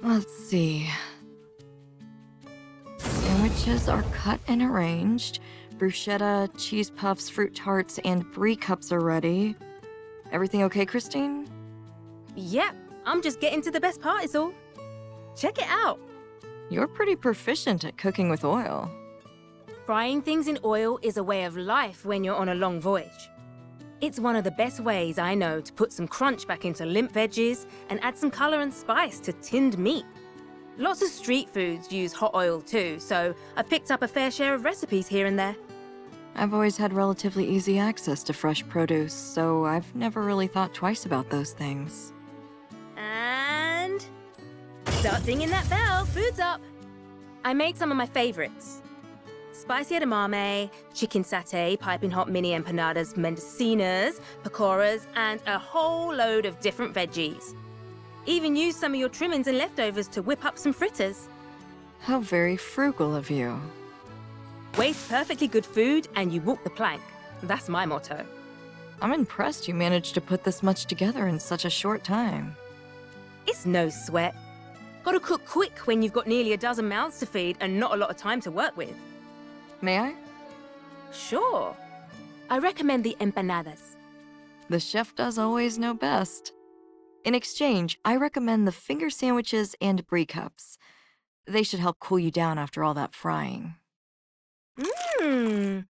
Let's see. Sandwiches are cut and arranged. Bruschetta, cheese puffs, fruit tarts, and brie cups are ready. Everything okay, Christine? Yep, I'm just getting to the best part is all. Check it out. You're pretty proficient at cooking with oil. Frying things in oil is a way of life when you're on a long voyage. It's one of the best ways I know to put some crunch back into limp veggies and add some color and spice to tinned meat. Lots of street foods use hot oil too, so I've picked up a fair share of recipes here and there. I've always had relatively easy access to fresh produce, so I've never really thought twice about those things. And... start dinging that bell, food's up! I made some of my favorites. Spicy edamame, chicken satay, piping hot mini empanadas, mendocinas, pakoras, and a whole load of different veggies. Even used some of your trimmings and leftovers to whip up some fritters. How very frugal of you. Waste perfectly good food and you walk the plank. That's my motto. I'm impressed you managed to put this much together in such a short time. It's no sweat. Gotta cook quick when you've got nearly a dozen mouths to feed and not a lot of time to work with. May I? Sure. I recommend the empanadas. The chef does always know best. In exchange, I recommend the finger sandwiches and brie cups. They should help cool you down after all that frying. Mmm.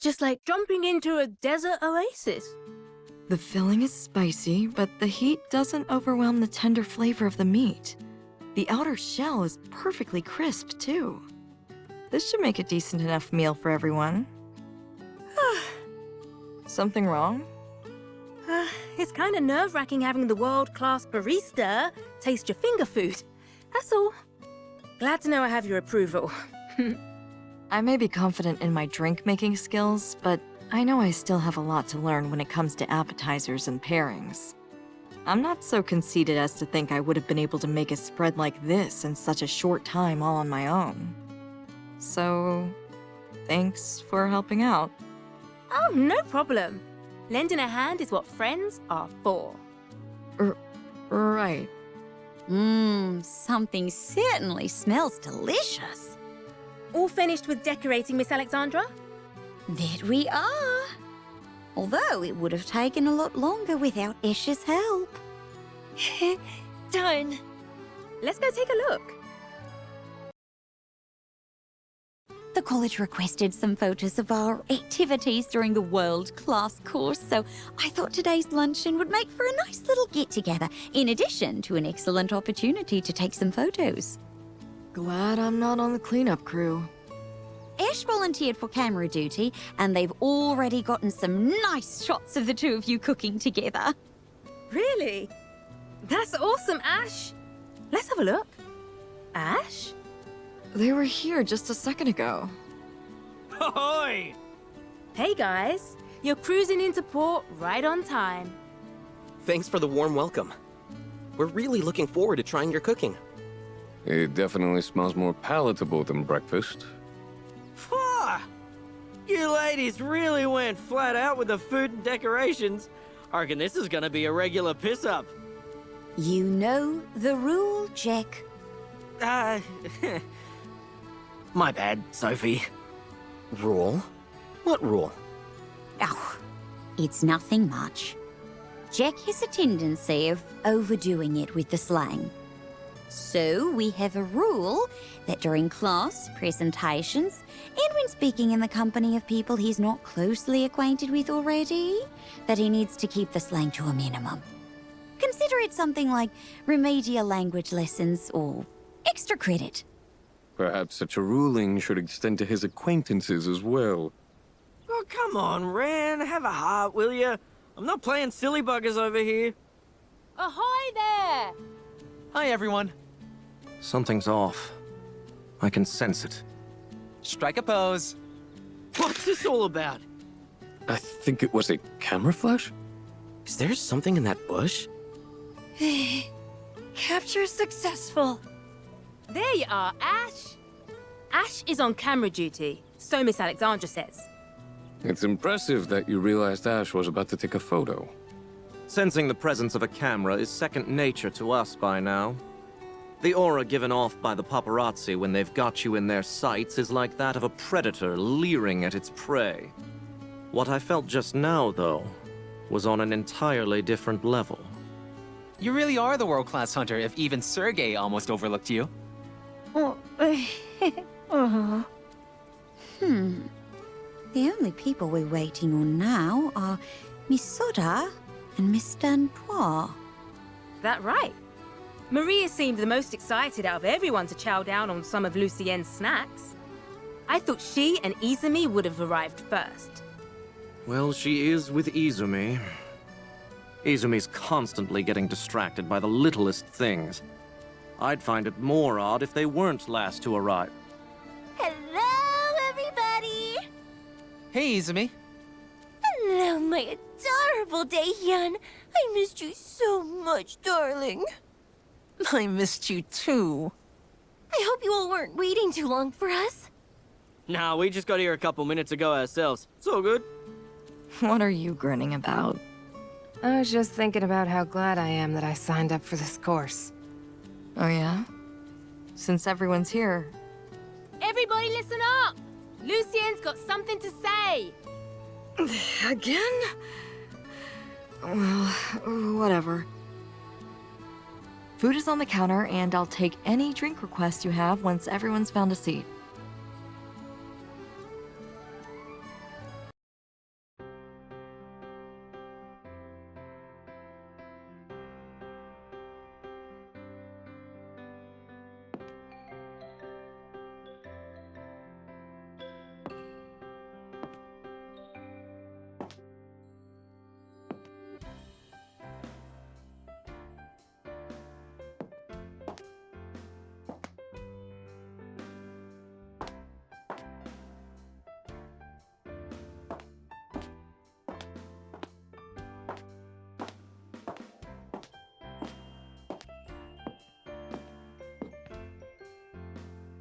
Just like jumping into a desert oasis. The filling is spicy, but the heat doesn't overwhelm the tender flavor of the meat. The outer shell is perfectly crisp, too. This should make a decent enough meal for everyone. Something wrong? It's kind of nerve-wracking having the world-class barista taste your finger food. That's all. Glad to know I have your approval. I may be confident in my drink-making skills, but I know I still have a lot to learn when it comes to appetizers and pairings. I'm not so conceited as to think I would have been able to make a spread like this in such a short time all on my own. So, thanks for helping out. Oh, no problem. Lending a hand is what friends are for. Right. Something certainly smells delicious. All finished with decorating, Miss Alexandra? That we are. Although it would have taken a lot longer without Esh's help. Done. Let's go take a look. The college requested some photos of our activities during the world-class course, so I thought today's luncheon would make for a nice little get-together, in addition to an excellent opportunity to take some photos. Glad I'm not on the cleanup crew. Ash volunteered for camera duty, and they've already gotten some nice shots of the two of you cooking together. Really? That's awesome, Ash. Let's have a look. Ash? They were here just a second ago. Ahoy! Hey, guys. You're cruising into port right on time. Thanks for the warm welcome. We're really looking forward to trying your cooking. It definitely smells more palatable than breakfast. Phew! You ladies really went flat out with the food and decorations. I reckon this is gonna be a regular piss-up. You know the rule, Jack. My bad, Sophie. Rule? What rule? Oh, it's nothing much. Jack has a tendency of overdoing it with the slang. So we have a rule that during class, presentations, and when speaking in the company of people he's not closely acquainted with already, that he needs to keep the slang to a minimum. Consider it something like remedial language lessons or extra credit. Perhaps such a ruling should extend to his acquaintances as well. Oh, come on, Ran. Have a heart, will ya? I'm not playing silly buggers over here. Ahoy there! Hi, everyone. Something's off. I can sense it. Strike a pose. What's this all about? I think it was a camera flash? Is there something in that bush? Capture successful. There you are, Ash. Ash is on camera duty, so Miss Alexandra says. It's impressive that you realized Ash was about to take a photo. Sensing the presence of a camera is second nature to us by now. The aura given off by the paparazzi when they've got you in their sights is like that of a predator leering at its prey. What I felt just now, though, was on an entirely different level. You really are the world-class hunter if even Sergei almost overlooked you. The only people we're waiting on now are Miss Soda and Miss Danpois. That right. Maria seemed the most excited out of everyone to chow down on some of Lucien's snacks. I thought she and Izumi would have arrived first. Well, she is with Izumi. Izumi's constantly getting distracted by the littlest things. I'd find it more odd if they weren't last to arrive. Hello, everybody! Hey, Izumi. Hello, my adorable Daehyun. I missed you so much, darling. I missed you too. I hope you all weren't waiting too long for us. Nah, we just got here a couple minutes ago ourselves. It's all good. What are you grinning about? I was just thinking about how glad I am that I signed up for this course. Oh yeah? Since everyone's here. Everybody listen up! Lucien's got something to say! Again? Well, whatever. Food is on the counter, and I'll take any drink request you have once everyone's found a seat.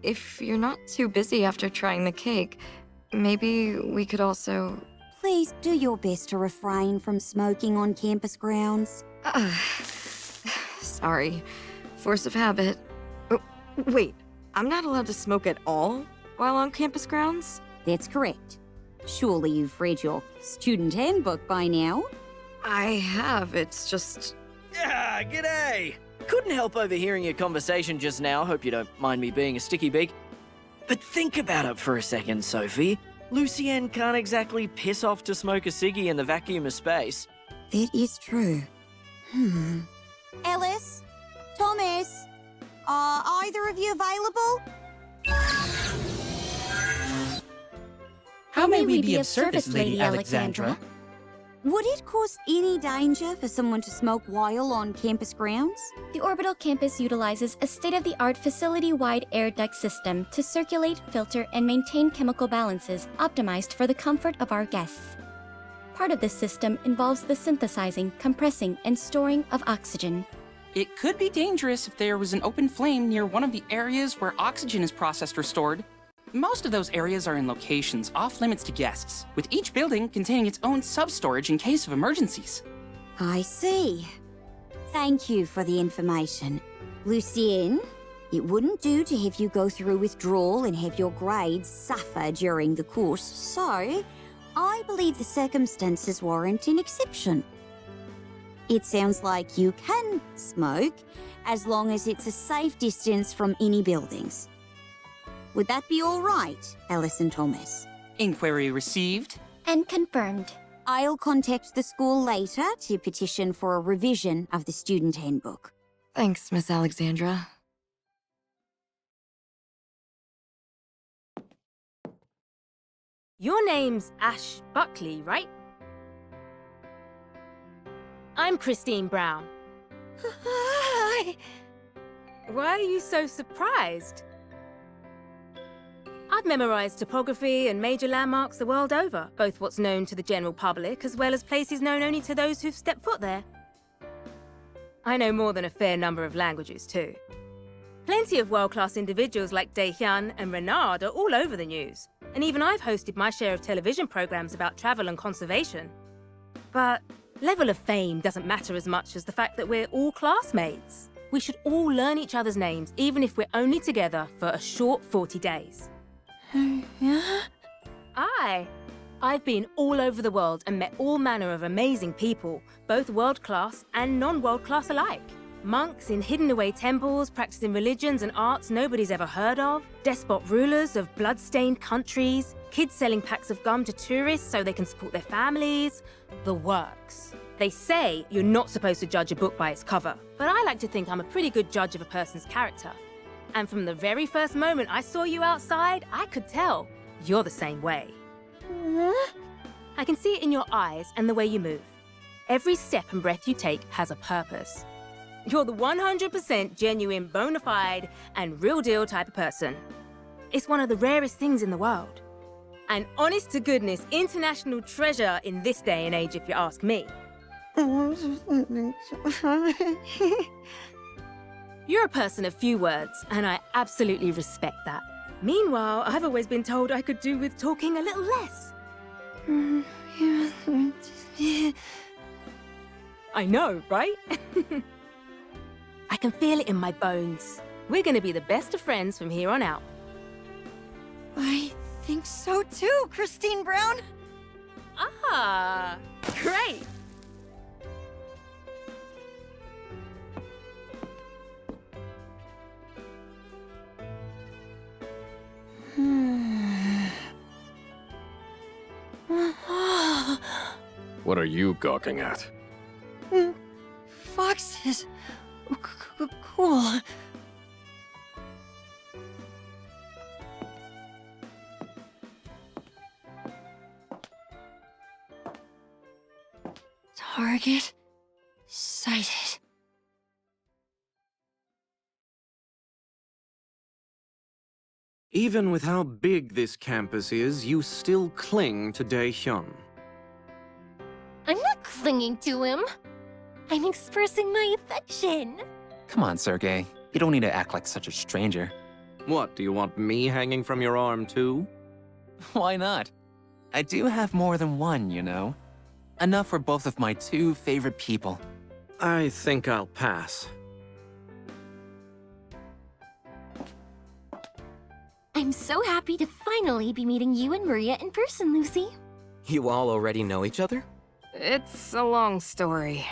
If you're not too busy after trying the cake, maybe we could also... Please do your best to refrain from smoking on campus grounds. Sorry. Force of habit. Oh, wait, I'm not allowed to smoke at all while on campus grounds? That's correct. Surely you've read your student handbook by now. I have, it's just... Yeah, g'day! Couldn't help overhearing your conversation just now. Hope you don't mind me being a sticky beak. But think about it for a second, Sophie. Lucien can't exactly piss off to smoke a ciggy in the vacuum of space. That is true. Alice? Thomas? Are either of you available? How may we be of service, Lady Alexandra? Would it cause any danger for someone to smoke while on campus grounds? The orbital campus utilizes a state-of-the-art facility-wide air duct system to circulate, filter, and maintain chemical balances optimized for the comfort of our guests. Part of this system involves the synthesizing, compressing, and storing of oxygen. It could be dangerous if there was an open flame near one of the areas where oxygen is processed or stored. Most of those areas are in locations off-limits to guests, with each building containing its own sub-storage in case of emergencies. I see. Thank you for the information. Lucien, it wouldn't do to have you go through withdrawal and have your grades suffer during the course, so I believe the circumstances warrant an exception. It sounds like you can smoke, as long as it's a safe distance from any buildings. Would that be all right, Alice and Thomas? Inquiry received. And confirmed. I'll contact the school later to petition for a revision of the student handbook. Thanks, Miss Alexandra. Your name's Ash Buckley, right? I'm Christine Brown. Hi. Why are you so surprised? I've memorized topography and major landmarks the world over, both what's known to the general public as well as places known only to those who've stepped foot there. I know more than a fair number of languages too. Plenty of world-class individuals like Daehyun and Renard are all over the news, and even I've hosted my share of television programs about travel and conservation. But level of fame doesn't matter as much as the fact that we're all classmates. We should all learn each other's names, even if we're only together for a short 40 days. I've been all over the world and met all manner of amazing people, both world-class and non-world-class alike. Monks in hidden-away temples practicing religions and arts nobody's ever heard of, despot rulers of blood-stained countries, kids selling packs of gum to tourists so they can support their families, the works. They say you're not supposed to judge a book by its cover, but I like to think I'm a pretty good judge of a person's character. And from the very first moment I saw you outside, I could tell you're the same way. I can see it in your eyes and the way you move. Every step and breath you take has a purpose. You're the 100% genuine, bona fide, and real deal type of person. It's one of the rarest things in the world. An honest to goodness international treasure in this day and age, if you ask me. You're a person of few words, and I absolutely respect that. Meanwhile, I've always been told I could do with talking a little less. I know, right? I can feel it in my bones. We're gonna be the best of friends from here on out. I think so too, Christine Brown. Ah, great! What are you gawking at? Foxes. Cool. Target sighted. Even with how big this campus is, you still cling to Daehyun. I'm not clinging to him. I'm expressing my affection. Come on, Sergei. You don't need to act like such a stranger. What, do you want me hanging from your arm too? Why not? I do have more than one, you know. Enough for both of my two favorite people. I think I'll pass. I'm so happy to finally be meeting you and Maria in person, Lucy. You all already know each other? It's a long story.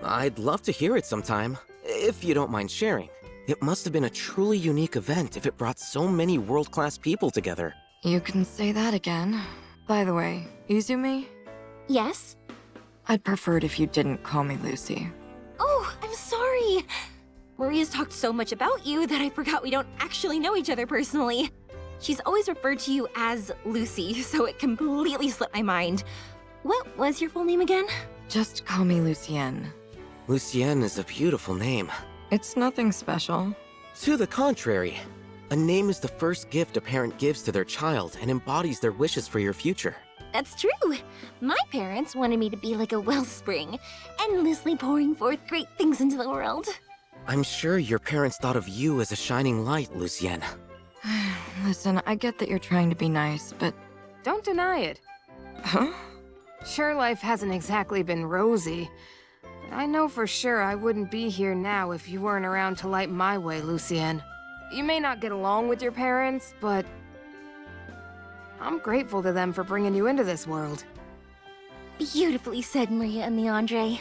I'd love to hear it sometime, if you don't mind sharing. It must have been a truly unique event if it brought so many world-class people together. You can say that again. By the way, Izumi? Yes? I'd prefer it if you didn't call me Lucy. Oh, I'm sorry. Maria's talked so much about you that I forgot we don't actually know each other personally. She's always referred to you as Lucy, so it completely slipped my mind. What was your full name again? Just call me Lucienne. Lucienne is a beautiful name. It's nothing special. To the contrary. A name is the first gift a parent gives to their child and embodies their wishes for your future. That's true. My parents wanted me to be like a wellspring, endlessly pouring forth great things into the world. I'm sure your parents thought of you as a shining light, Lucienne. Listen, I get that you're trying to be nice, but... Don't deny it. Huh? Sure, life hasn't exactly been rosy. But I know for sure I wouldn't be here now if you weren't around to light my way, Lucienne. You may not get along with your parents, but... I'm grateful to them for bringing you into this world. Beautifully said, Maria and Leandre.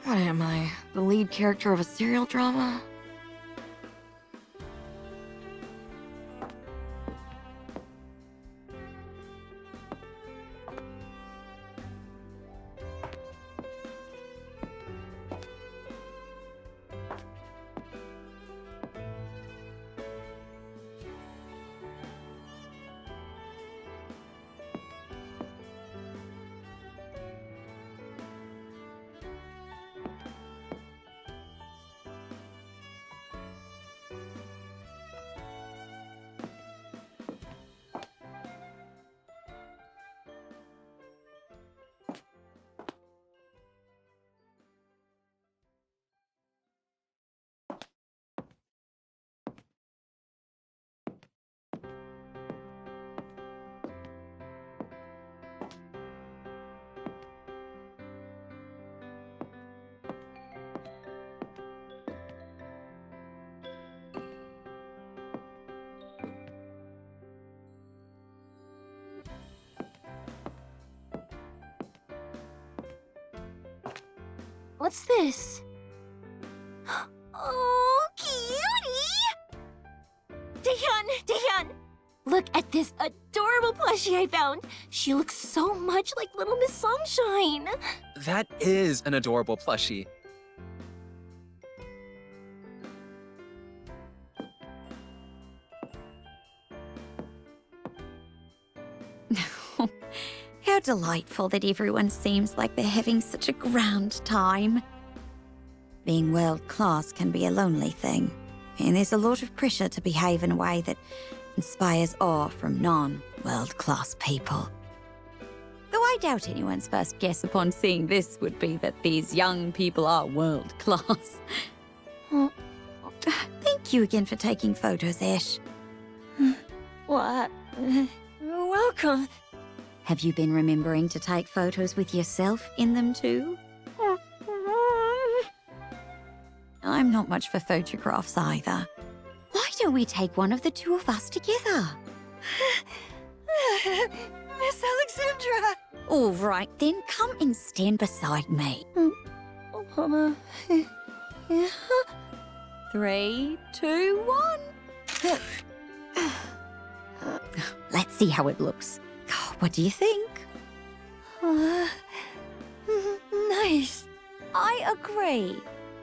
What am I? The lead character of a serial drama? What's this? Oh, cutie! Daehyun! Look at this adorable plushie I found. She looks so much like Little Miss Sunshine. That is an adorable plushie. How delightful that everyone seems like they're having such a grand time. Being world class can be a lonely thing, and there's a lot of pressure to behave in a way that inspires awe from non-world class people. Though I doubt anyone's first guess upon seeing this would be that these young people are world class. Thank you again for taking photos, Ash. What? You're welcome. Have you been remembering to take photos with yourself in them too? I'm not much for photographs either. Why don't we take one of the two of us together? Miss Alexandra! All right then, come and stand beside me. 3, 2, 1. Let's see how it looks. What do you think? Nice. I agree.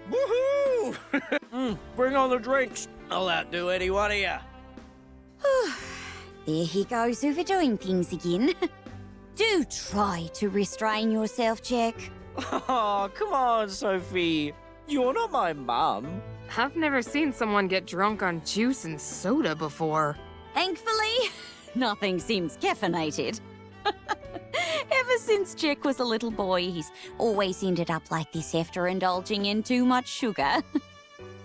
Woohoo! Bring on the drinks. I'll outdo any one of you. There he goes overdoing things again. Do try to restrain yourself, Jack. Oh, come on, Sophie. You're not my mum. I've never seen someone get drunk on juice and soda before. Thankfully, nothing seems caffeinated. Ever since Jack was a little boy, he's always ended up like this after indulging in too much sugar.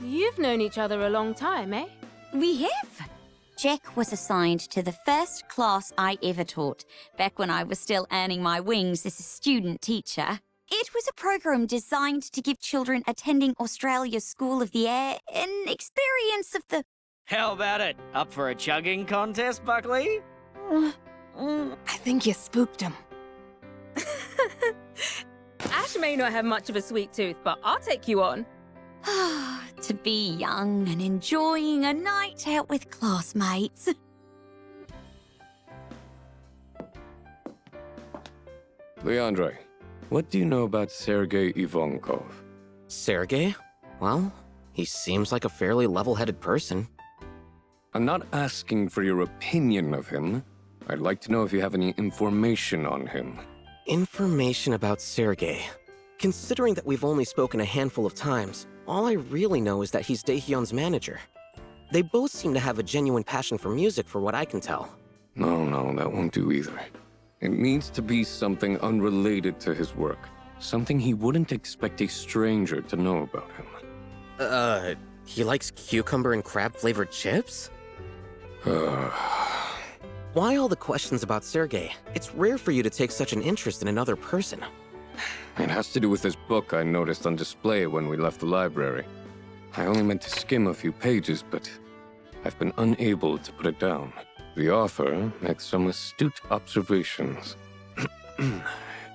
You've known each other a long time, eh? We have. Jack was assigned to the first class I ever taught, back when I was still earning my wings as a student teacher. It was a program designed to give children attending Australia's School of the Air an experience of the... How about it? Up for a chugging contest, Buckley? I think you spooked him. Ash may not have much of a sweet tooth, but I'll take you on. To be young and enjoying a night out with classmates. Leandre, what do you know about Sergei Ivankov? Sergei? Well, he seems like a fairly level-headed person. I'm not asking for your opinion of him. I'd like to know if you have any information on him. Information about Sergei. Considering that we've only spoken a handful of times, all I really know is that he's Daehyun's manager. They both seem to have a genuine passion for music, for what I can tell. No, that won't do either. It needs to be something unrelated to his work. Something he wouldn't expect a stranger to know about him. He likes cucumber and crab-flavored chips? Why all the questions about Sergei? It's rare for you to take such an interest in another person. It has to do with this book I noticed on display when we left the library. I only meant to skim a few pages, but I've been unable to put it down. The author makes some astute observations.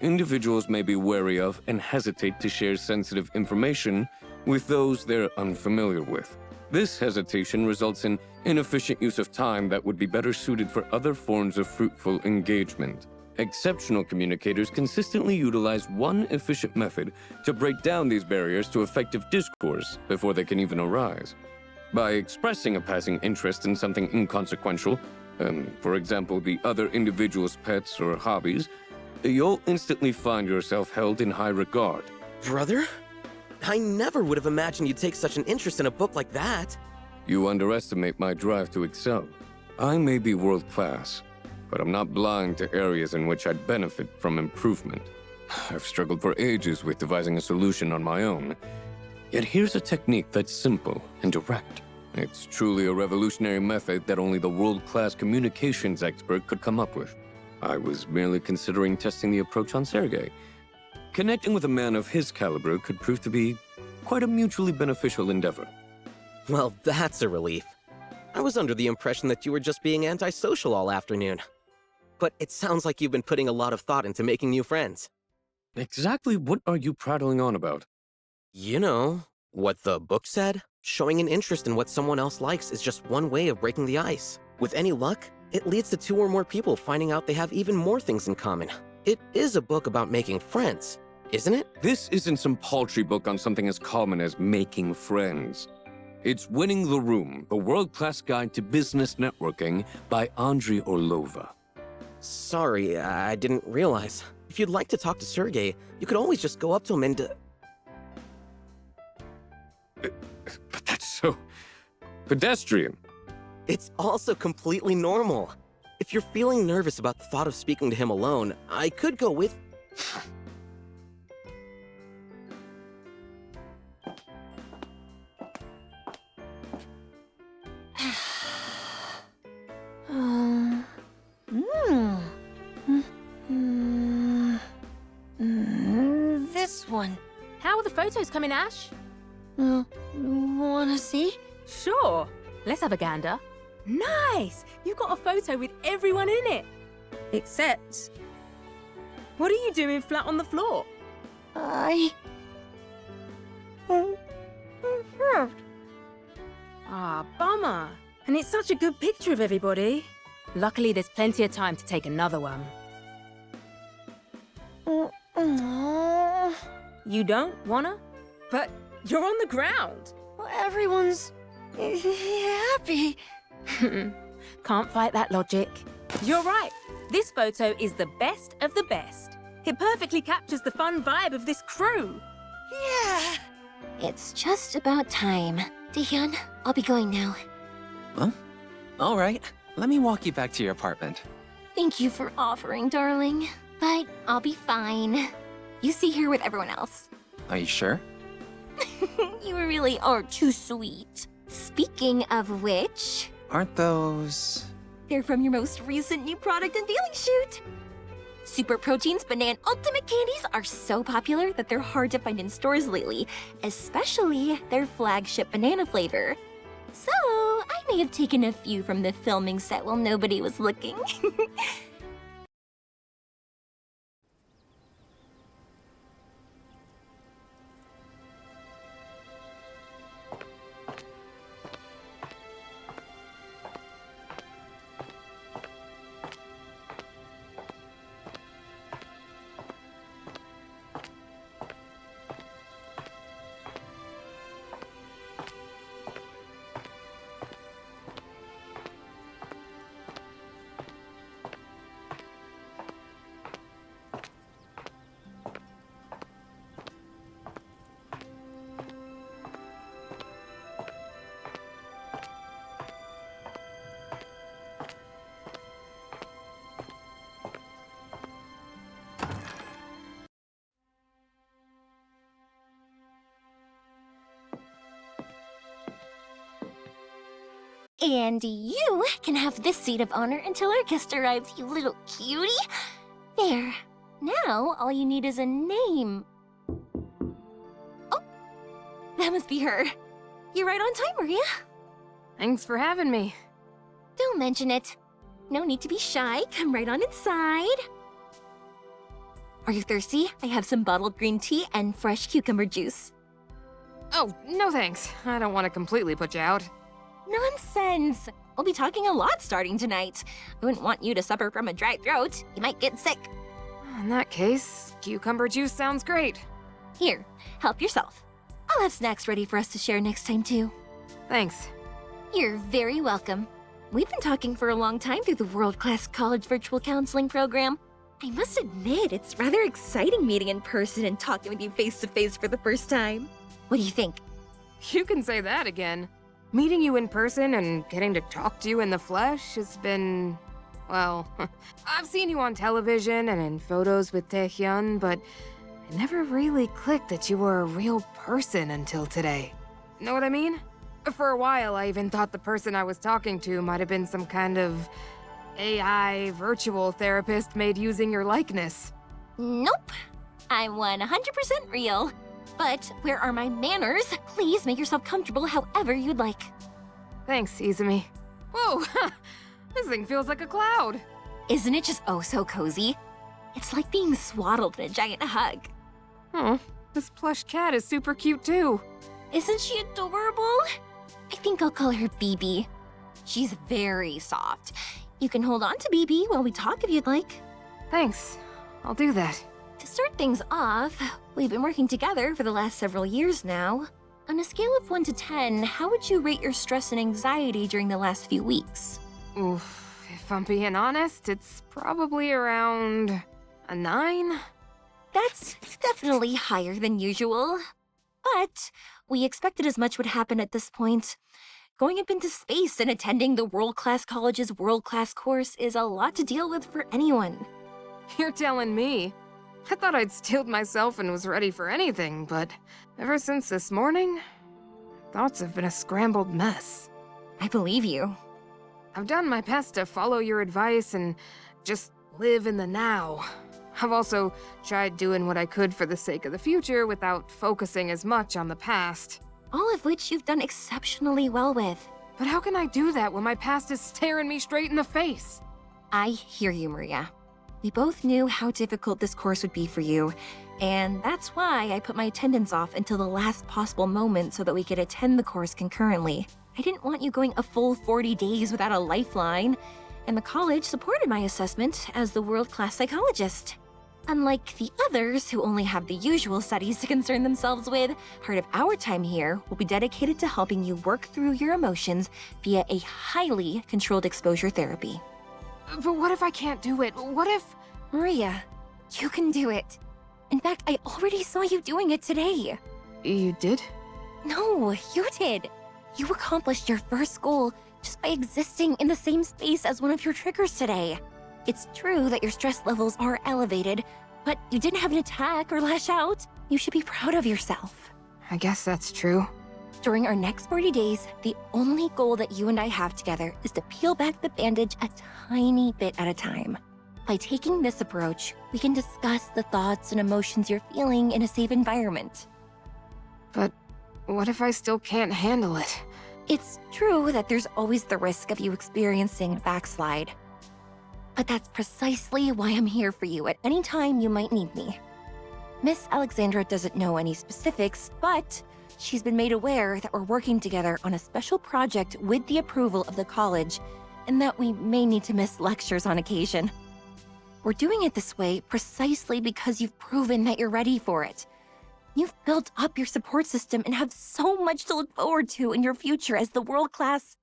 Individuals may be wary of and hesitate to share sensitive information with those they're unfamiliar with. This hesitation results in inefficient use of time that would be better suited for other forms of fruitful engagement. Exceptional communicators consistently utilize one efficient method to break down these barriers to effective discourse before they can even arise. By expressing a passing interest in something inconsequential, for example, the other individual's pets or hobbies, you'll instantly find yourself held in high regard. Brother? I never would have imagined you'd take such an interest in a book like that. You underestimate my drive to excel. I may be world-class, but I'm not blind to areas in which I'd benefit from improvement. I've struggled for ages with devising a solution on my own. Yet here's a technique that's simple and direct. It's truly a revolutionary method that only the world-class communications expert could come up with. I was merely considering testing the approach on Sergei. Connecting with a man of his caliber could prove to be quite a mutually beneficial endeavor. Well, that's a relief. I was under the impression that you were just being antisocial all afternoon. But it sounds like you've been putting a lot of thought into making new friends. Exactly what are you prattling on about? You know, what the book said? Showing an interest in what someone else likes is just one way of breaking the ice. With any luck, it leads to 2 or more people finding out they have even more things in common. It is a book about making friends, isn't it? This isn't some paltry book on something as common as making friends. It's Winning the Room, the world-class guide to business networking by Andrei Orlova. Sorry, I didn't realize. If you'd like to talk to Sergey, you could always just go up to him and... But that's so pedestrian. It's also completely normal. If you're feeling nervous about the thought of speaking to him alone, I could go with... This one. How are the photos coming, Ash? Wanna see? Sure. Let's have a gander. Nice! You got a photo with everyone in it. Except... What are you doing flat on the floor? Ah, bummer. And it's such a good picture of everybody. Luckily, there's plenty of time to take another one. You don't wanna? But you're on the ground. Well, everyone's happy. Can't fight that logic. You're right. This photo is the best of the best. It perfectly captures the fun vibe of this crew. Yeah. It's just about time. Daehyun, I'll be going now. Well, all right. Let me walk you back to your apartment. Thank you for offering, darling. But I'll be fine. You stay here with everyone else. Are you sure? You really are too sweet. Speaking of which... Aren't those... They're from your most recent new product unveiling shoot. Super Proteins Banana Ultimate Candies are so popular that they're hard to find in stores lately, especially their flagship banana flavor. So, I may have taken a few from the filming set while nobody was looking. And you can have this seat of honor until our guest arrives, you little cutie. There. Now, all you need is a name. Oh, that must be her. You're right on time, Maria. Thanks for having me. Don't mention it. No need to be shy. Come right on inside. Are you thirsty? I have some bottled green tea and fresh cucumber juice. Oh, no thanks. I don't want to completely put you out. Nonsense! We'll be talking a lot starting tonight. I wouldn't want you to suffer from a dry throat. You might get sick. In that case, cucumber juice sounds great. Here, help yourself. I'll have snacks ready for us to share next time, too. Thanks. You're very welcome. We've been talking for a long time through the world-class college virtual counseling program. I must admit, it's rather exciting meeting in person and talking with you face-to-face for the first time. What do you think? You can say that again. Meeting you in person and getting to talk to you in the flesh has been... well, I've seen you on television and in photos with Taehyun, but it never really clicked that you were a real person until today. Know what I mean? For a while, I even thought the person I was talking to might have been some kind of AI virtual therapist made using your likeness. Nope. I'm 100% real. But where are my manners? Please make yourself comfortable however you'd like. Thanks, Izumi. Whoa, this thing feels like a cloud. Isn't it just oh so cozy? It's like being swaddled in a giant hug. This plush cat is super cute too. Isn't she adorable? I think I'll call her BB. She's very soft. You can hold on to BB while we talk if you'd like. Thanks. I'll do that. To start things off, we've been working together for the last several years now. On a scale of 1 to 10, how would you rate your stress and anxiety during the last few weeks? Oof, if I'm being honest, it's probably around a 9? That's definitely higher than usual. But we expected as much would happen at this point. Going up into space and attending the world-class college's world-class course is a lot to deal with for anyone. You're telling me? I thought I'd steeled myself and was ready for anything, but ever since this morning, thoughts have been a scrambled mess. I believe you. I've done my best to follow your advice and just live in the now. I've also tried doing what I could for the sake of the future without focusing as much on the past. All of which you've done exceptionally well with. But how can I do that when my past is staring me straight in the face? I hear you, Maria. We both knew how difficult this course would be for you, and that's why I put my attendance off until the last possible moment so that we could attend the course concurrently. I didn't want you going a full 40 days without a lifeline, and the college supported my assessment as the world-class psychologist. Unlike the others who only have the usual studies to concern themselves with, part of our time here will be dedicated to helping you work through your emotions via a highly controlled exposure therapy. But what if I can't do it? What if... Maria, you can do it. In fact, I already saw you doing it today. You did? No, you did. You accomplished your first goal just by existing in the same space as one of your triggers today. It's true that your stress levels are elevated, but you didn't have an attack or lash out. You should be proud of yourself. I guess that's true. During our next 40 days, the only goal that you and I have together is to peel back the bandage a tiny bit at a time. By taking this approach, we can discuss the thoughts and emotions you're feeling in a safe environment. But what if I still can't handle it? It's true that there's always the risk of you experiencing a backslide. But that's precisely why I'm here for you at any time you might need me. Miss Alexandra doesn't know any specifics, but she's been made aware that we're working together on a special project with the approval of the college, and that we may need to miss lectures on occasion. We're doing it this way precisely because you've proven that you're ready for it. You've built up your support system and have so much to look forward to in your future as the world-class...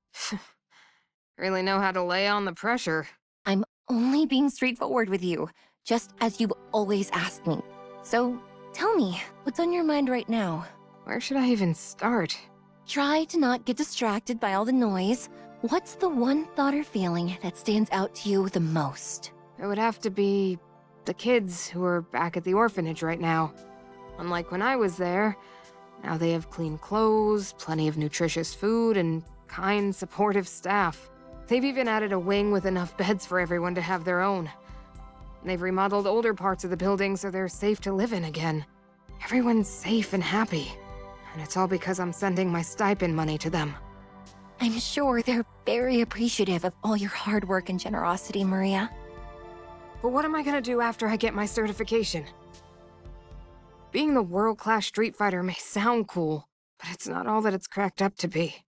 Really know how to lay on the pressure. I'm only being straightforward with you, just as you've always asked me. So, tell me, what's on your mind right now? Where should I even start? Try to not get distracted by all the noise. What's the one thought or feeling that stands out to you the most? It would have to be the kids who are back at the orphanage right now. Unlike when I was there, now they have clean clothes, plenty of nutritious food, and kind, supportive staff. They've even added a wing with enough beds for everyone to have their own. They've remodeled older parts of the building so they're safe to live in again. Everyone's safe and happy. And it's all because I'm sending my stipend money to them. I'm sure they're very appreciative of all your hard work and generosity, Maria. But what am I gonna do after I get my certification? Being the world-class Street Fighter may sound cool, but it's not all that it's cracked up to be.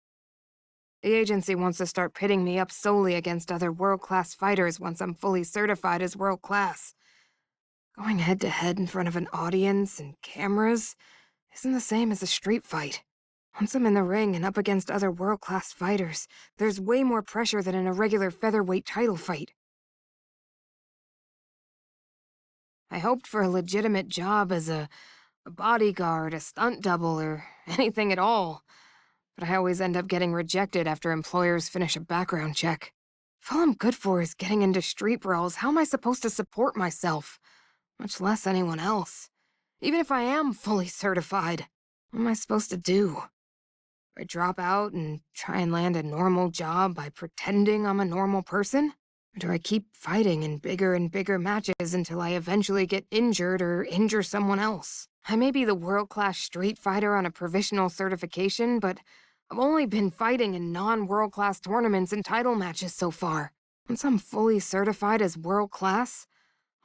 The agency wants to start pitting me up solely against other world-class fighters once I'm fully certified as world-class. Going head-to-head in front of an audience and cameras isn't the same as a street fight. Once I'm in the ring and up against other world-class fighters, there's way more pressure than in a regular featherweight title fight. I hoped for a legitimate job as a bodyguard, a stunt double, or anything at all. But I always end up getting rejected after employers finish a background check. If all I'm good for is getting into street brawls, how am I supposed to support myself? Much less anyone else. Even if I am fully certified, what am I supposed to do? Do I drop out and try and land a normal job by pretending I'm a normal person? Or do I keep fighting in bigger and bigger matches until I eventually get injured or injure someone else? I may be the world-class street fighter on a provisional certification, but I've only been fighting in non-world-class tournaments and title matches so far. Once I'm fully certified as world-class,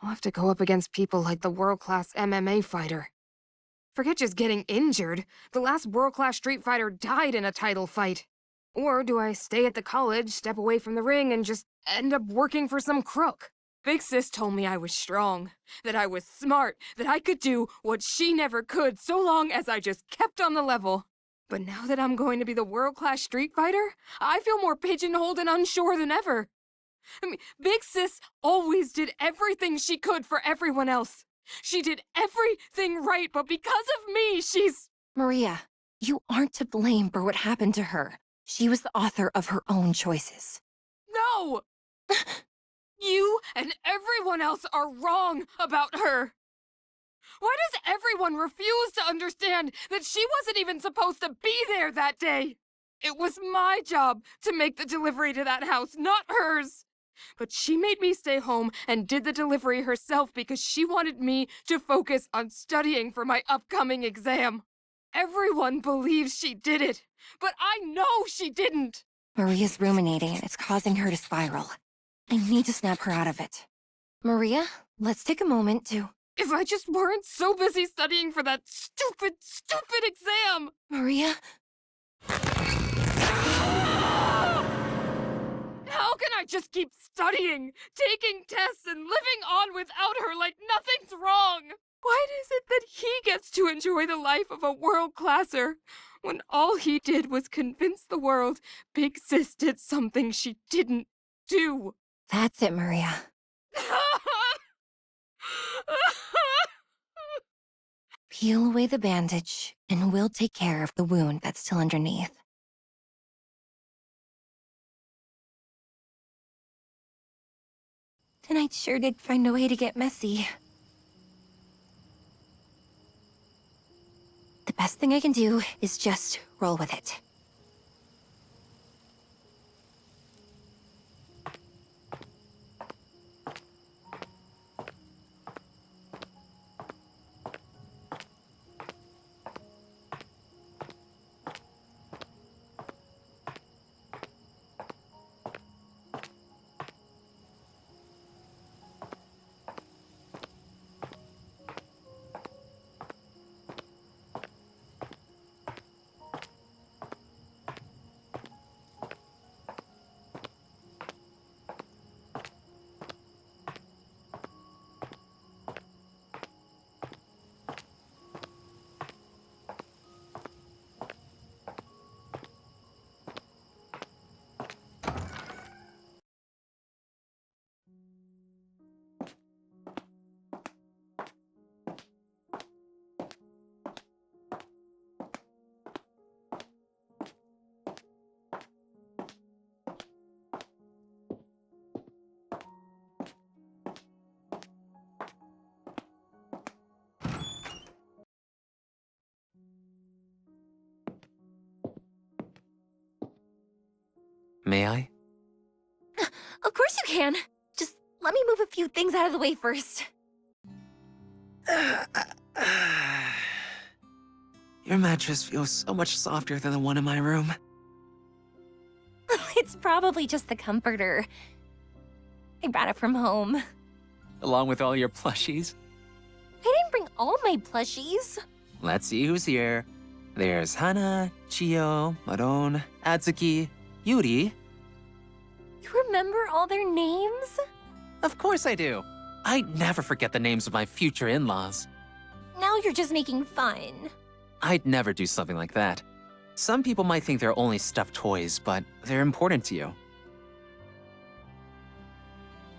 I'll have to go up against people like the world-class MMA fighter. Forget just getting injured. The last world-class Street Fighter died in a title fight. Or do I stay at the college, step away from the ring, and just end up working for some crook? Big Sis told me I was strong, that I was smart, that I could do what she never could so long as I just kept on the level. But now that I'm going to be the world-class Street Fighter, I feel more pigeonholed and unsure than ever. I mean, Big Sis always did everything she could for everyone else. She did everything right, but because of me, she's... Maria, you aren't to blame for what happened to her. She was the author of her own choices. No! You and everyone else are wrong about her. Why does everyone refuse to understand that she wasn't even supposed to be there that day? It was my job to make the delivery to that house, not hers. But she made me stay home and did the delivery herself because she wanted me to focus on studying for my upcoming exam. Everyone believes she did it, but I know she didn't. Maria's ruminating and it's causing her to spiral. I need to snap her out of it. Maria, let's take a moment to... If I just weren't so busy studying for that stupid exam! Maria? How can I just keep studying, taking tests, and living on without her like nothing's wrong? Why is it that he gets to enjoy the life of a world-classer when all he did was convince the world Big Sis did something she didn't do? That's it, Maria. Peel away the bandage, and we'll take care of the wound that's still underneath. Tonight sure did find a way to get messy. The best thing I can do is just roll with it. May I? Of course you can. Just let me move a few things out of the way first. Your mattress feels so much softer than the one in my room. It's probably just the comforter. I brought it from home. Along with all your plushies. I didn't bring all my plushies. Let's see who's here. There's Hana, Chiyo, Maron, Atsuki, Yuri. You remember all their names? Of course I do. I never forget the names of my future in-laws. Now you're just making fun. I'd never do something like that. Some people might think they're only stuffed toys, but they're important to you.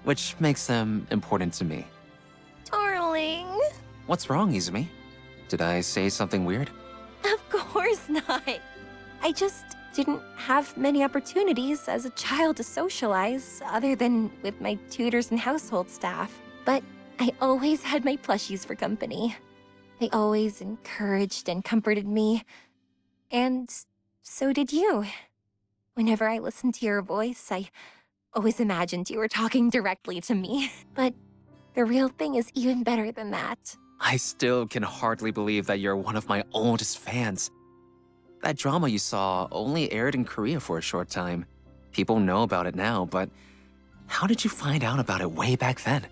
Which makes them important to me. Darling. What's wrong, Izumi? Did I say something weird? Of course not. I just didn't have many opportunities as a child to socialize other than with my tutors and household staff. But I always had my plushies for company. They always encouraged and comforted me. And so did you. Whenever I listened to your voice, I always imagined you were talking directly to me. But the real thing is even better than that. I still can hardly believe that you're one of my oldest fans. That drama you saw only aired in Korea for a short time. People know about it now, but how did you find out about it way back then?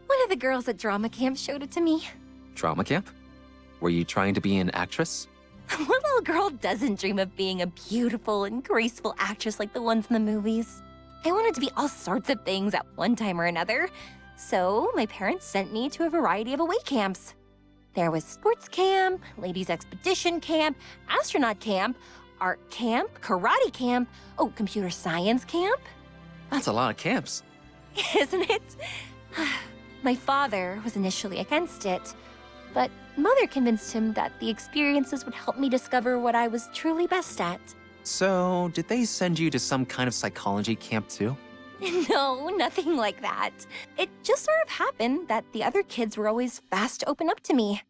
One of the girls at drama camp showed it to me. Drama camp? Were you trying to be an actress? What little girl doesn't dream of being a beautiful and graceful actress like the ones in the movies? I wanted to be all sorts of things at one time or another, so my parents sent me to a variety of away camps. There was sports camp, ladies' expedition camp, astronaut camp, art camp, karate camp, computer science camp. That's a lot of camps. Isn't it? My father was initially against it, but Mother convinced him that the experiences would help me discover what I was truly best at. So, did they send you to some kind of psychology camp too? No, nothing like that. It just sort of happened that the other kids were always fast to open up to me.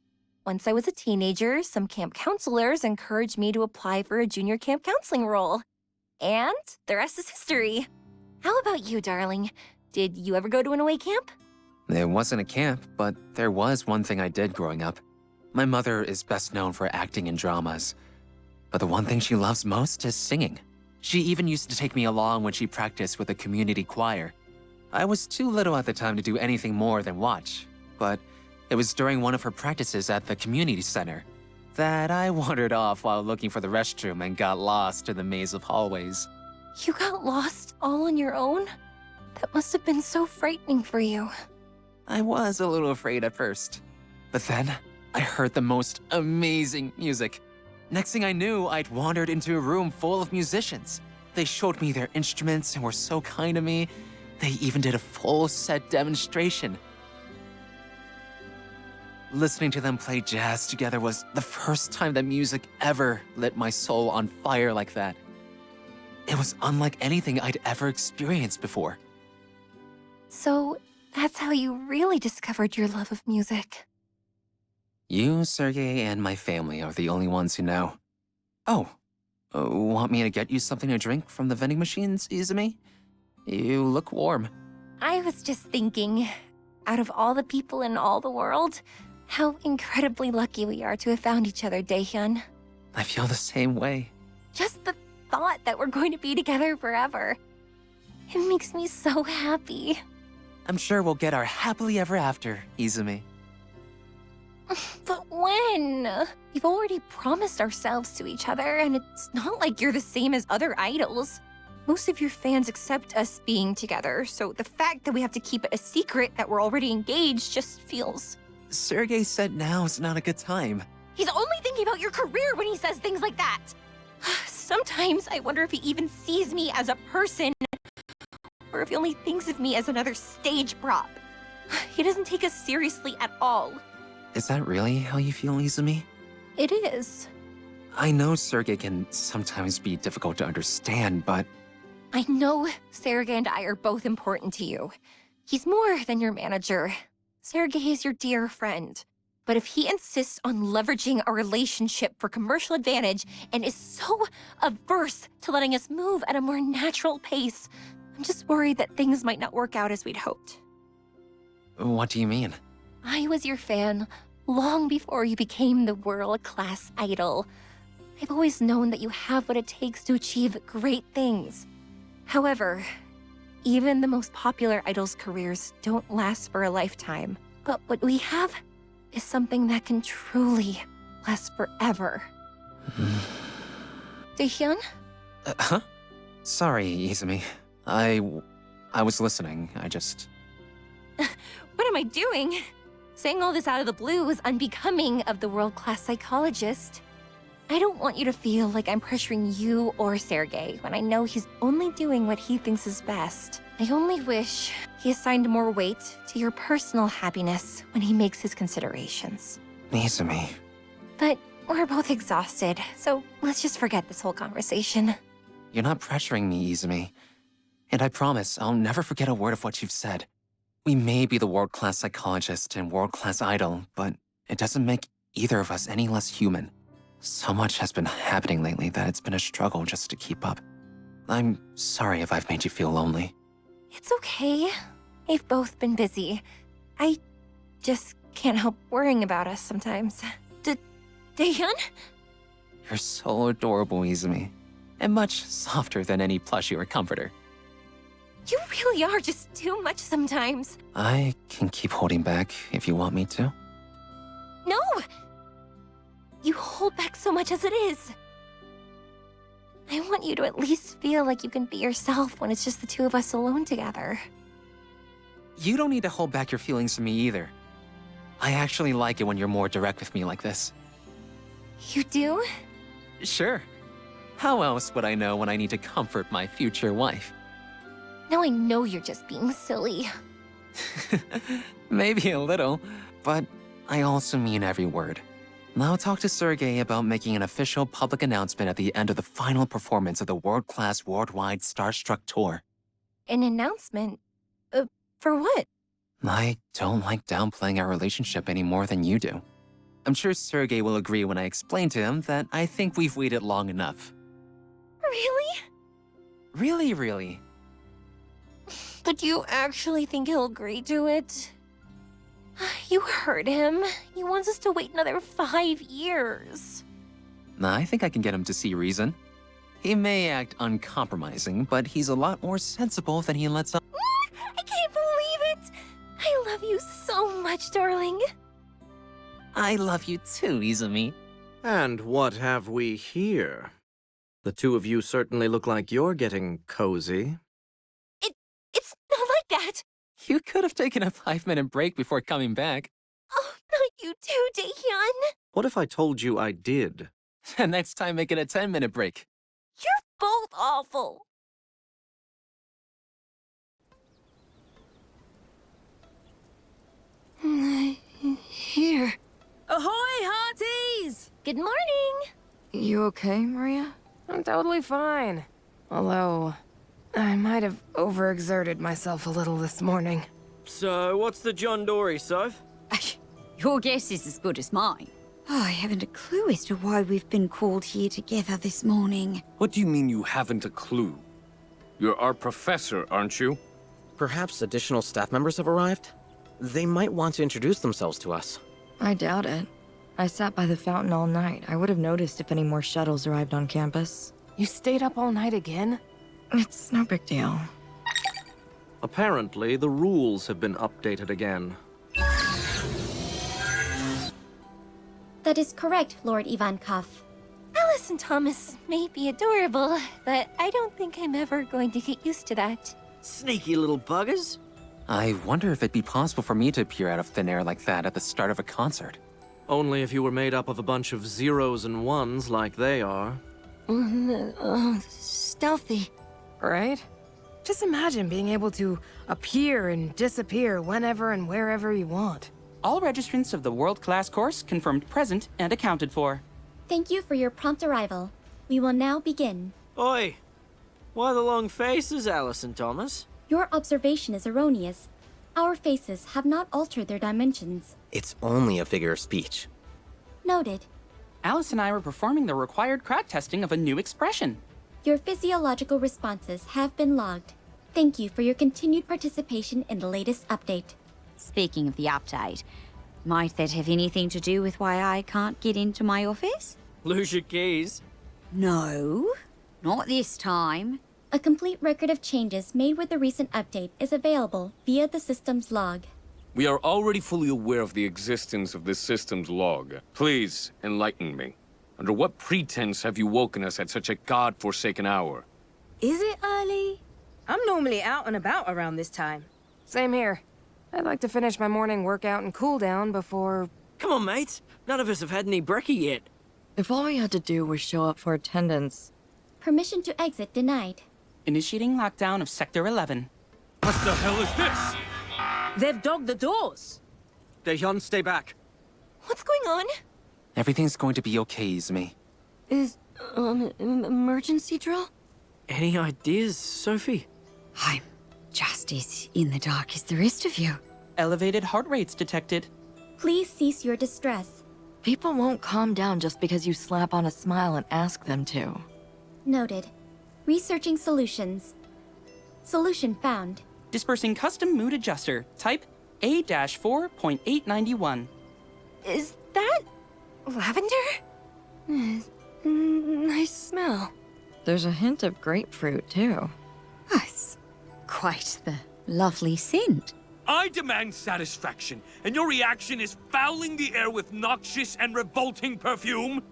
Once I was a teenager, some camp counselors encouraged me to apply for a junior camp counseling role. And the rest is history. How about you, darling? Did you ever go to an away camp? It wasn't a camp, but there was one thing I did growing up. My mother is best known for acting in dramas, but the one thing she loves most is singing. She even used to take me along when she practiced with a community choir. I was too little at the time to do anything more than watch, but it was during one of her practices at the community center that I wandered off while looking for the restroom and got lost in the maze of hallways. You got lost all on your own? That must have been so frightening for you. I was a little afraid at first, but then I heard the most amazing music. Next thing I knew, I'd wandered into a room full of musicians. They showed me their instruments and were so kind to me. They even did a full set demonstration. Listening to them play jazz together was the first time that music ever lit my soul on fire like that. It was unlike anything I'd ever experienced before. So, that's how you really discovered your love of music. You, Sergey, and my family are the only ones who know. Oh, want me to get you something to drink from the vending machines, Izumi? You look warm. I was just thinking, out of all the people in all the world, how incredibly lucky we are to have found each other, Daehyun. I feel the same way. Just the thought that we're going to be together forever. It makes me so happy. I'm sure we'll get our happily ever after, Izumi. But when? We've already promised ourselves to each other, and it's not like you're the same as other idols. Most of your fans accept us being together, so the fact that we have to keep it a secret that we're already engaged just feels... Sergey said now is not a good time. He's only thinking about your career when he says things like that. Sometimes I wonder if he even sees me as a person, or if he only thinks of me as another stage prop. He doesn't take us seriously at all. Is that really how you feel, Izumi? It is. I know Sergey can sometimes be difficult to understand, but... I know Sergey and I are both important to you. He's more than your manager. Sergey is your dear friend. But if he insists on leveraging our relationship for commercial advantage and is so averse to letting us move at a more natural pace, I'm just worried that things might not work out as we'd hoped. What do you mean? I was your fan long before you became the world-class idol. I've always known that you have what it takes to achieve great things. However, even the most popular idols' careers don't last for a lifetime. But what we have is something that can truly last forever. Daehyun? Huh? Sorry, Izumi. I was listening. I just... What am I doing? Saying all this out of the blue is unbecoming of the world-class psychologist. I don't want you to feel like I'm pressuring you or Sergey when I know he's only doing what he thinks is best. I only wish he assigned more weight to your personal happiness when he makes his considerations. Izumi. But we're both exhausted, so let's just forget this whole conversation. You're not pressuring me, Izumi. And I promise I'll never forget a word of what you've said. We may be the world-class psychologist and world-class idol, but it doesn't make either of us any less human. So much has been happening lately that it's been a struggle just to keep up. I'm sorry if I've made you feel lonely. It's okay. We've both been busy. I just can't help worrying about us sometimes. Daehyun? You're so adorable, Izumi. And much softer than any plushie or comforter. You really are just too much sometimes. I can keep holding back if you want me to. No! You hold back so much as it is. I want you to at least feel like you can be yourself when it's just the two of us alone together. You don't need to hold back your feelings to me either. I actually like it when you're more direct with me like this. You do? Sure. How else would I know when I need to comfort my future wife? Now I know you're just being silly. Maybe a little, but I also mean every word. I'll talk to Sergey about making an official public announcement at the end of the final performance of the world-class worldwide Starstruck tour. An announcement? For what? I don't like downplaying our relationship any more than you do. I'm sure Sergey will agree when I explain to him that I think we've waited long enough. Really? Really, really. But do you actually think he'll agree to it? You heard him. He wants us to wait another 5 years. I think I can get him to see reason. He may act uncompromising, but he's a lot more sensible than he lets on. I can't believe it! I love you so much, darling. I love you too, Izumi. And what have we here? The two of you certainly look like you're getting cozy. It's not like that. You could have taken a 5-minute break before coming back. Oh, not you too, Daehyun. What if I told you I did? And next time, make it a 10-minute break. You're both awful. Here. Ahoy, hearties! Good morning. You okay, Maria? I'm totally fine. Although, I might have overexerted myself a little this morning. So, what's the John Dory, Soph? Your guess is as good as mine. Oh, I haven't a clue as to why we've been called here together this morning. What do you mean you haven't a clue? You're our professor, aren't you? Perhaps additional staff members have arrived? They might want to introduce themselves to us. I doubt it. I sat by the fountain all night. I would have noticed if any more shuttles arrived on campus. You stayed up all night again? It's no big deal. Apparently, the rules have been updated again. That is correct, Lord Ivankov. Alice and Thomas may be adorable, but I don't think I'm ever going to get used to that. Sneaky little buggers. I wonder if it'd be possible for me to appear out of thin air like that at the start of a concert. Only if you were made up of a bunch of zeros and ones like they are. Stealthy. Right? Just imagine being able to appear and disappear whenever and wherever you want. All registrants of the world-class course confirmed present and accounted for. Thank you for your prompt arrival. We will now begin. Oi! Why the long faces, Alice and Thomas? Your observation is erroneous. Our faces have not altered their dimensions. It's only a figure of speech. Noted. Alice and I were performing the required crack testing of a new expression. Your physiological responses have been logged. Thank you for your continued participation in the latest update. Speaking of the update, might that have anything to do with why I can't get into my office? Lose your keys. No, not this time. A complete record of changes made with the recent update is available via the system's log. We are already fully aware of the existence of this system's log. Please, enlighten me. Under what pretense have you woken us at such a god-forsaken hour? Is it early? I'm normally out and about around this time. Same here. I'd like to finish my morning workout and cool down before... Come on, mates. None of us have had any brekkie yet. If all we had to do was show up for attendance... Permission to exit denied. Initiating lockdown of Sector 11. What the hell is this? They've dogged the doors. Daehyun, stay back. What's going on? Everything's going to be okay, Izumi. Is, emergency drill? Any ideas, Sophie? I'm just as in the dark as the rest of you. Elevated heart rates detected. Please cease your distress. People won't calm down just because you slap on a smile and ask them to. Noted. Researching solutions. Solution found. Dispersing custom mood adjuster. Type A-4.891. Is that lavender? Nice smell. There's a hint of grapefruit, too. That's quite the lovely scent. I demand satisfaction, and your reaction is fouling the air with noxious and revolting perfume?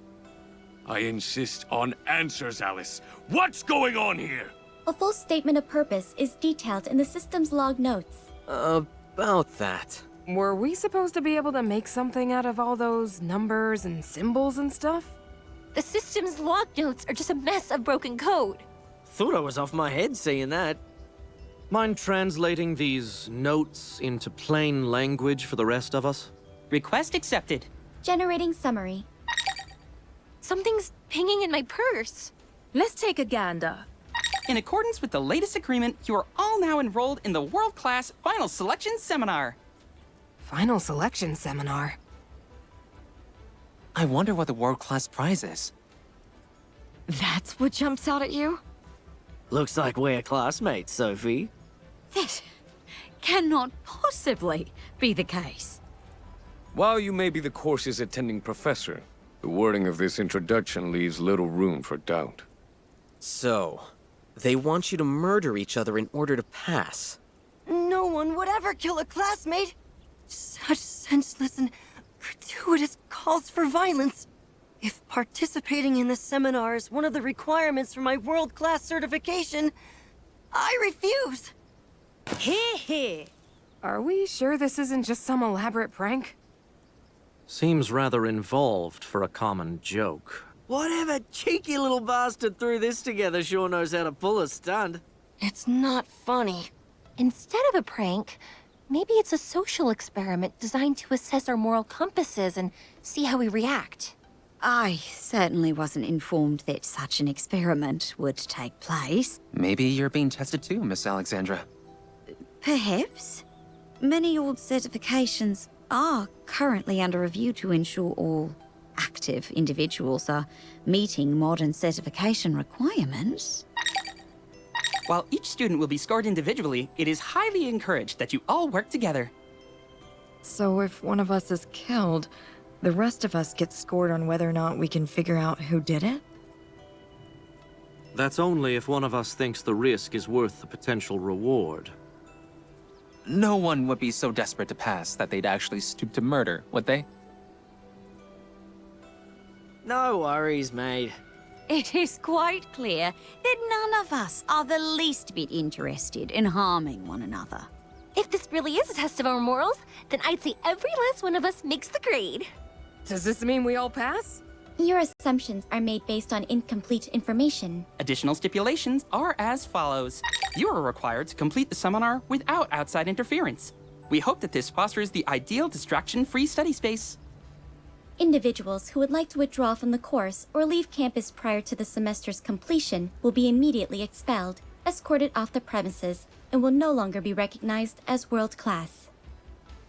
I insist on answers, Alice. What's going on here? A full statement of purpose is detailed in the system's log notes. About that. Were we supposed to be able to make something out of all those numbers and symbols and stuff? The system's log notes are just a mess of broken code. Thought I was off my head seeing that. Mind translating these notes into plain language for the rest of us? Request accepted. Generating summary. Something's pinging in my purse. Let's take a gander. In accordance with the latest agreement, you are all now enrolled in the world-class Final Selection Seminar. Final selection seminar. I wonder what the world-class prize is. That's what jumps out at you? Looks like we're classmates, Sophie. That cannot possibly be the case. While you may be the course's attending professor, the wording of this introduction leaves little room for doubt. So, they want you to murder each other in order to pass. No one would ever kill a classmate. Such senseless and gratuitous calls for violence. If participating in this seminar is one of the requirements for my world-class certification, I refuse. Hear, hear. Are we sure this isn't just some elaborate prank? Seems rather involved for a common joke. Whatever cheeky little bastard threw this together sure knows how to pull a stunt. It's not funny. Instead of a prank, maybe it's a social experiment designed to assess our moral compasses and see how we react. I certainly wasn't informed that such an experiment would take place. Maybe you're being tested too, Miss Alexandra. Perhaps. Many old certifications are currently under review to ensure all active individuals are meeting modern certification requirements. While each student will be scored individually, it is highly encouraged that you all work together. So if one of us is killed, the rest of us get scored on whether or not we can figure out who did it? That's only if one of us thinks the risk is worth the potential reward. No one would be so desperate to pass that they'd actually stoop to murder, would they? No worries, mate. It is quite clear that none of us are the least bit interested in harming one another. If this really is a test of our morals, then I'd say every last one of us makes the grade. Does this mean we all pass? Your assumptions are made based on incomplete information. Additional stipulations are as follows. You are required to complete the seminar without outside interference. We hope that this fosters the ideal distraction-free study space. Individuals who would like to withdraw from the course or leave campus prior to the semester's completion will be immediately expelled, escorted off the premises, and will no longer be recognized as world class.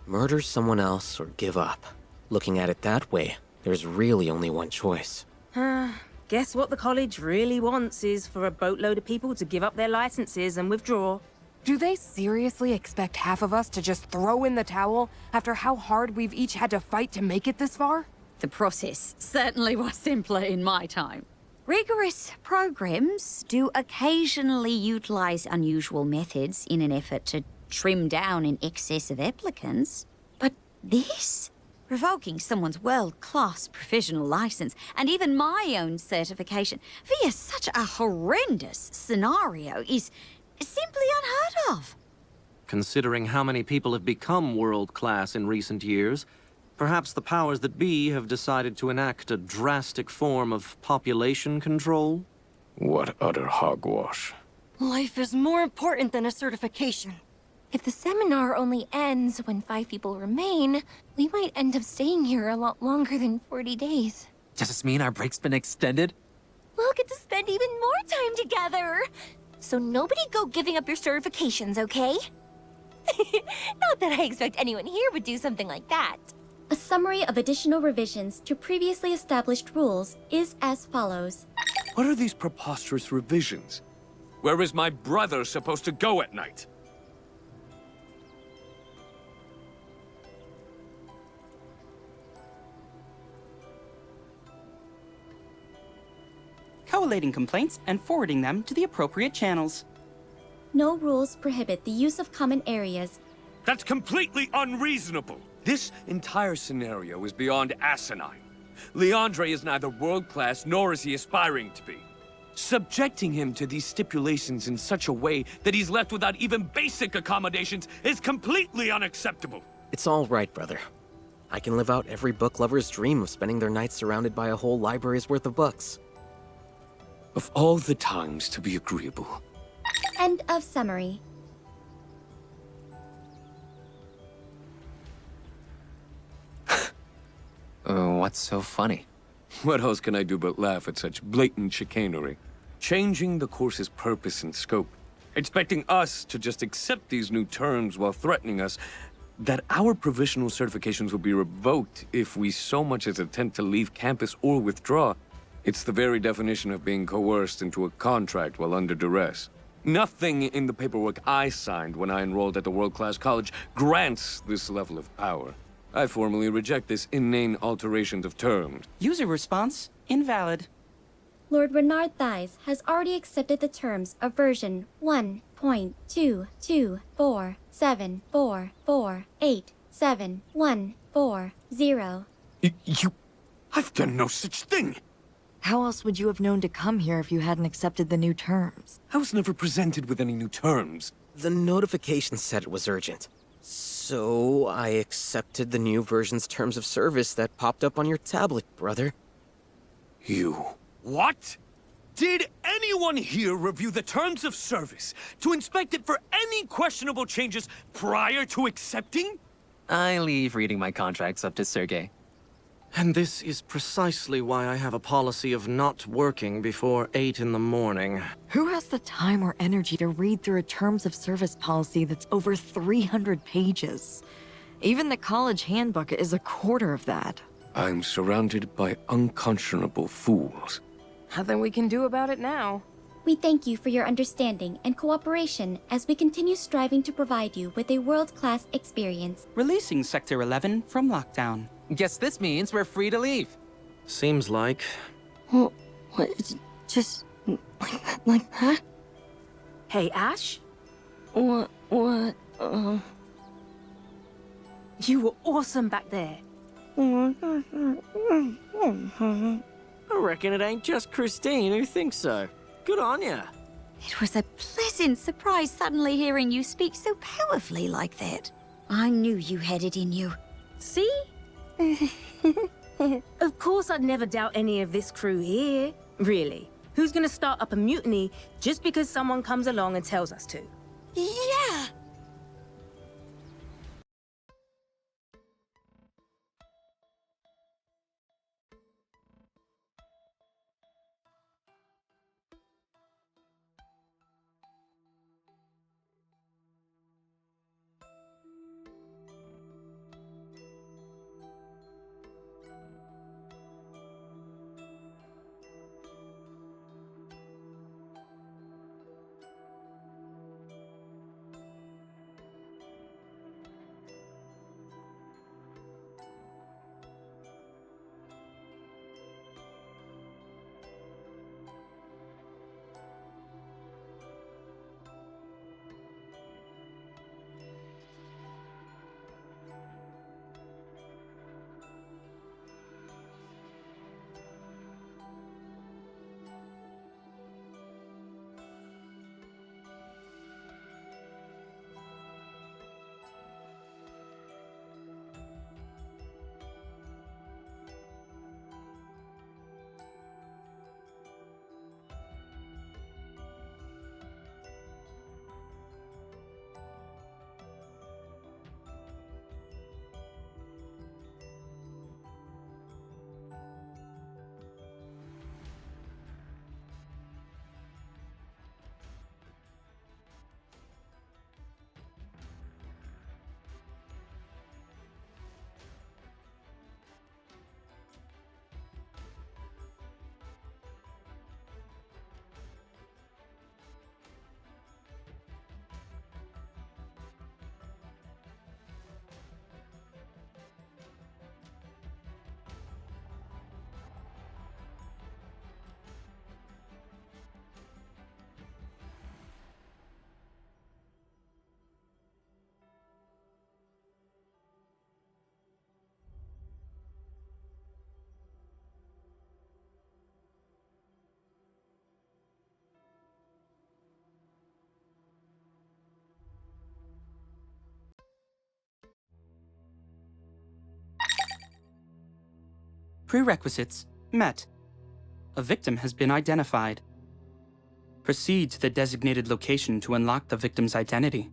Murder someone else or give up. Looking at it that way, there's really only one choice. Guess what the college really wants is for a boatload of people to give up their licenses and withdraw. Do they seriously expect half of us to just throw in the towel after how hard we've each had to fight to make it this far? The process certainly was simpler in my time. Rigorous programs do occasionally utilize unusual methods in an effort to trim down an excess of applicants. But this? Revoking someone's world-class professional license and even my own certification via such a horrendous scenario is simply unheard of. Considering how many people have become world-class in recent years, perhaps the powers that be have decided to enact a drastic form of population control? What utter hogwash. Life is more important than a certification. If the seminar only ends when 5 people remain, we might end up staying here a lot longer than 40 days. Does this mean our break's been extended? We'll get to spend even more time together. So nobody go giving up your certifications, okay? Not that I expect anyone here would do something like that. A summary of additional revisions to previously established rules is as follows. What are these preposterous revisions? Where is my brother supposed to go at night? Collating complaints and forwarding them to the appropriate channels. No rules prohibit the use of common areas, That's completely unreasonable. This entire scenario is beyond asinine. Leandre is neither world-class nor is he aspiring to be. Subjecting him to these stipulations in such a way that he's left without even basic accommodations is completely unacceptable. It's all right, brother. I can live out every book lover's dream of spending their nights surrounded by a whole library's worth of books. Of all the times to be agreeable. End of summary. What's so funny? What else can I do but laugh at such blatant chicanery? Changing the course's purpose and scope. Expecting us to just accept these new terms while threatening us that our provisional certifications will be revoked if we so much as attempt to leave campus or withdraw. It's the very definition of being coerced into a contract while under duress. Nothing in the paperwork I signed when I enrolled at the world-class college grants this level of power. I formally reject this inane alterations of terms. User response invalid. Lord Renard Thies has already accepted the terms of version 1.22447487140. I've done no such thing! How else would you have known to come here if you hadn't accepted the new terms? I was never presented with any new terms. The notification said it was urgent. So I accepted the new version's terms of service that popped up on your tablet, brother. You. What? Did anyone here review the terms of service to inspect it for any questionable changes prior to accepting? I leave reading my contracts up to Sergey. And this is precisely why I have a policy of not working before 8 in the morning. Who has the time or energy to read through a terms of service policy that's over 300 pages? Even the college handbook is a quarter of that. I'm surrounded by unconscionable fools. Nothing we can do about it now. We thank you for your understanding and cooperation as we continue striving to provide you with a world-class experience. Releasing Sector 11 from lockdown. Guess this means we're free to leave. Seems like. What? Just like that? Hey, Ash? What? You were awesome back there. I reckon it ain't just Christine who thinks so. Good on ya. It was a pleasant surprise suddenly hearing you speak so powerfully like that. I knew you had it in you. See? Of course I'd never doubt any of this crew here. Really. Who's gonna start up a mutiny just because someone comes along and tells us to? Yeah! Prerequisites met. A victim has been identified. Proceed to the designated location to unlock the victim's identity.